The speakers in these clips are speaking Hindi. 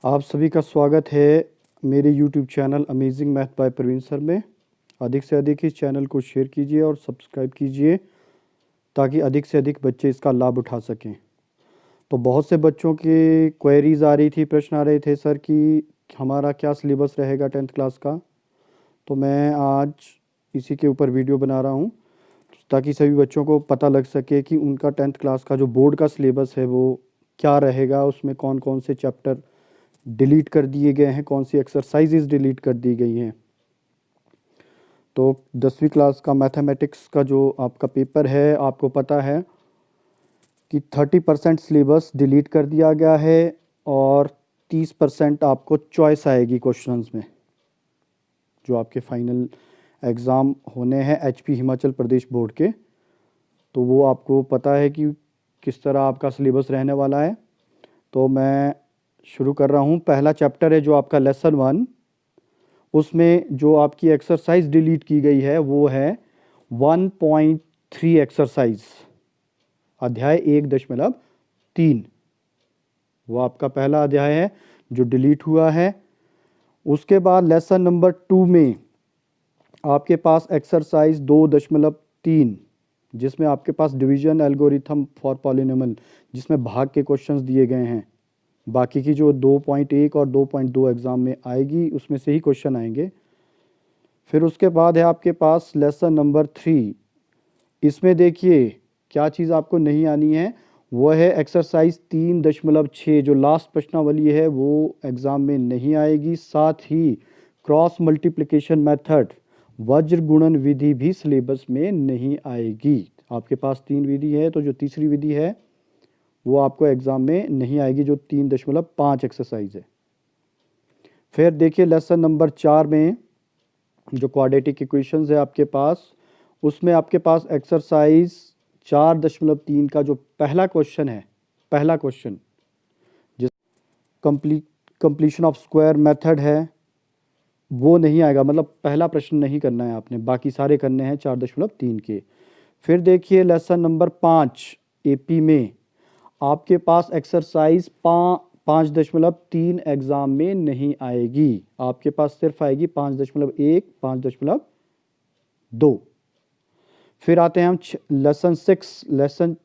आप सभी का स्वागत है मेरे YouTube channel amazing math by Praveen sir में। अधिक से अधिक इस चैनल को शेयर कीजिए और सब्सक्राइब कीजिए ताकि अधिक से अधिक बच्चे इसका लाभ उठा सकें। तो बहुत से बच्चों की क्वेरीज आ रही थी, प्रश्न आ रहे थे सर कि हमारा क्या सिलेबस रहेगा 10th क्लास का। तो मैं आज इसी के ऊपर वीडियो बना रहा हूँ ताकि सभी बच्चों को पता लग सके कि उनका 10th क्लास का जो बोर्ड का सिलेबस है वो क्या रहेगा, उसमें कौन कौन से चैप्टर डिलीट कर दिए गए हैं, कौन सी एक्सरसाइजेज डिलीट कर दी गई हैं। तो 10वीं क्लास का मैथमेटिक्स का जो आपका पेपर है, आपको पता है कि 30% सिलेबस डिलीट कर दिया गया है और 30% आपको चॉइस आएगी क्वेश्चंस में। जो आपके फाइनल एग्ज़ाम होने हैं HP हिमाचल प्रदेश बोर्ड के, तो वो आपको पता है कि किस तरह आपका सिलेबस रहने वाला है। तो मैं शुरू कर रहा हूँ। पहला चैप्टर है जो आपका लेसन 1, उसमें जो आपकी एक्सरसाइज डिलीट की गई है वो है 1.3 एक्सरसाइज, अध्याय 1.3। वो आपका पहला अध्याय है जो डिलीट हुआ है। उसके बाद लेसन नंबर 2 में आपके पास एक्सरसाइज 2.3, जिसमें आपके पास डिवीजन एल्गोरिथम फॉर पॉलिनोमियल, जिसमें भाग के क्वेश्चंस दिए गए हैं। बाकी की जो 2.1 और 2.2 एग्ज़ाम में आएगी उसमें से ही क्वेश्चन आएंगे। फिर उसके बाद है आपके पास लेसन नंबर 3। इसमें देखिए क्या चीज़ आपको नहीं आनी है, वो है एक्सरसाइज 3.6। जो लास्ट प्रश्नावली है वो एग्ज़ाम में नहीं आएगी। साथ ही क्रॉस मल्टीप्लिकेशन मेथड, वज्र गुणन विधि भी सिलेबस में नहीं आएगी। आपके पास 3 विधि है, तो जो तीसरी विधि है वो आपको एग्ज़ाम में नहीं आएगी, जो 3.5 एक्सरसाइज है। फिर देखिए लेसन नंबर 4 में जो क्वाड्रेटिक इक्वेशंस है आपके पास, उसमें आपके पास एक्सरसाइज 4.3 का जो पहला क्वेश्चन है, पहला क्वेश्चन जिस कंप्लीशन ऑफ स्क्वायर मेथड है, वो नहीं आएगा। मतलब पहला प्रश्न नहीं करना है आपने, बाकी सारे करने हैं 4.3 के। फिर देखिए लेसन नंबर 5 AP में आपके पास एक्सरसाइज 5.3 एग्ज़ाम में नहीं आएगी। आपके पास सिर्फ आएगी 5.1, 5.2। फिर आते हैं हम लेसन 6। लेसन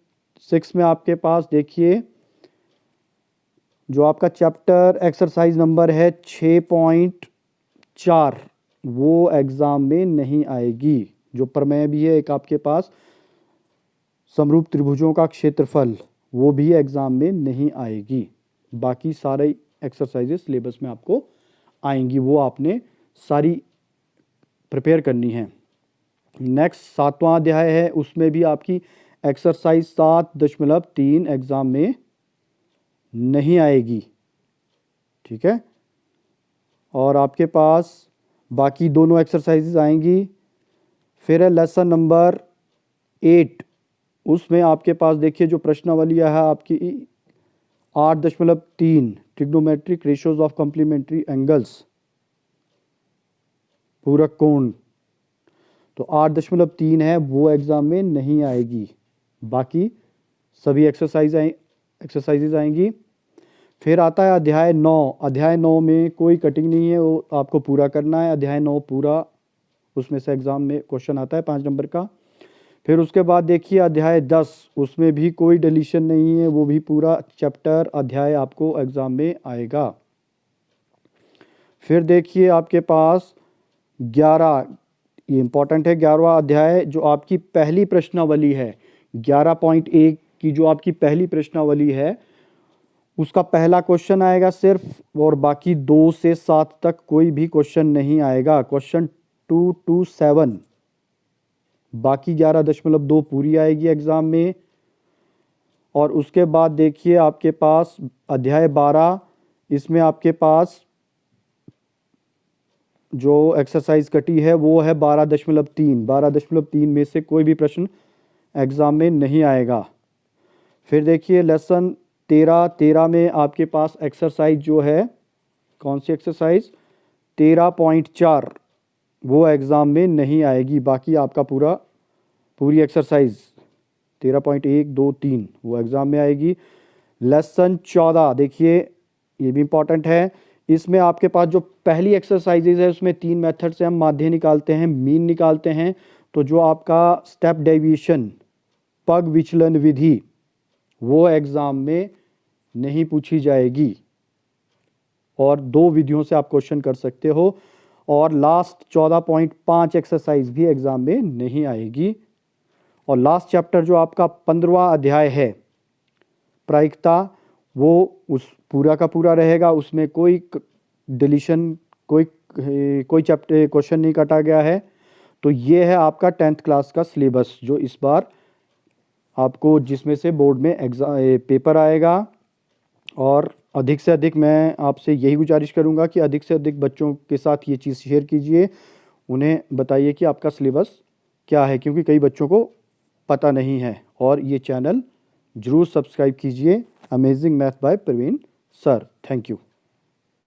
6 में आपके पास देखिए जो आपका चैप्टर एक्सरसाइज नंबर है 6.4, वो एग्ज़ाम में नहीं आएगी। जो प्रमेय भी है एक आपके पास, समरूप त्रिभुजों का क्षेत्रफल, वो भी एग्ज़ाम में नहीं आएगी। बाकी सारे एक्सरसाइजेस सिलेबस में आपको आएंगी, वो आपने सारी प्रिपेयर करनी है। नेक्स्ट 7वां अध्याय है, उसमें भी आपकी एक्सरसाइज 7.3 एग्ज़ाम में नहीं आएगी। ठीक है, और आपके पास बाकी दोनों एक्सरसाइजेज आएंगी। फिर है लेसन नंबर 8। उसमें आपके पास देखिए जो प्रश्नावली है आपकी 8.3 trigonometric ratios of complementary angles, पूरक कोण, तो 8.3 है, वो एग्ज़ाम में नहीं आएगी। बाकी सभी एक्सरसाइजेज आएंगी। फिर आता है अध्याय 9। अध्याय 9 में कोई कटिंग नहीं है, वो आपको पूरा करना है। अध्याय 9 पूरा, उसमें से एग्ज़ाम में क्वेश्चन आता है 5 नंबर का। फिर उसके बाद देखिए अध्याय 10, उसमें भी कोई डिलीशन नहीं है, वो भी पूरा चैप्टर अध्याय आपको एग्ज़ाम में आएगा। फिर देखिए आपके पास 11, ये इंपॉर्टेंट है, 11वां अध्याय जो आपकी पहली प्रश्नावली है, 11.1 की जो आपकी पहली प्रश्नावली है, उसका पहला क्वेश्चन आएगा सिर्फ, और बाकी 2 से 7 तक कोई भी क्वेश्चन नहीं आएगा। क्वेश्चन 2 to 7, बाकी 11.2 पूरी आएगी एग्ज़ाम में। और उसके बाद देखिए आपके पास अध्याय 12, इसमें आपके पास जो एक्सरसाइज कटी है वो है 12.3। 12.3 में से कोई भी प्रश्न एग्ज़ाम में नहीं आएगा। फिर देखिए लेसन 13 में आपके पास एक्सरसाइज जो है, कौन सी एक्सरसाइज, 13.4, वो एग्ज़ाम में नहीं आएगी। बाकी आपका पूरी एक्सरसाइज 13.1, 2, 3 वो एग्ज़ाम में आएगी। लेसन 14 देखिए ये भी इंपॉर्टेंट है। इसमें आपके पास जो पहली एक्सरसाइजेज है उसमें 3 मेथड से हम माध्य निकालते हैं, मीन निकालते हैं। तो जो आपका स्टेप डेविएशन, पग विचलन विधि, वो एग्जाम में नहीं पूछी जाएगी और 2 विधियों से आप क्वेश्चन कर सकते हो। और लास्ट 14.5 एक्सरसाइज भी एग्जाम में नहीं आएगी। और लास्ट चैप्टर जो आपका 15वां अध्याय है प्रायिकता, वो उस पूरा का पूरा रहेगा। उसमें कोई डिलीशन, कोई चैप्टर क्वेश्चन नहीं काटा गया है। तो ये है आपका 10th क्लास का सिलेबस जो इस बार आपको, जिसमें से बोर्ड में एग्जाम पेपर आएगा। और अधिक से अधिक मैं आपसे यही गुजारिश करूंगा कि अधिक से अधिक बच्चों के साथ ये चीज़ शेयर कीजिए, उन्हें बताइए कि आपका सिलेबस क्या है, क्योंकि कई बच्चों को पता नहीं है। और ये चैनल जरूर सब्सक्राइब कीजिए, amazing math by Praveen sir. Thank you.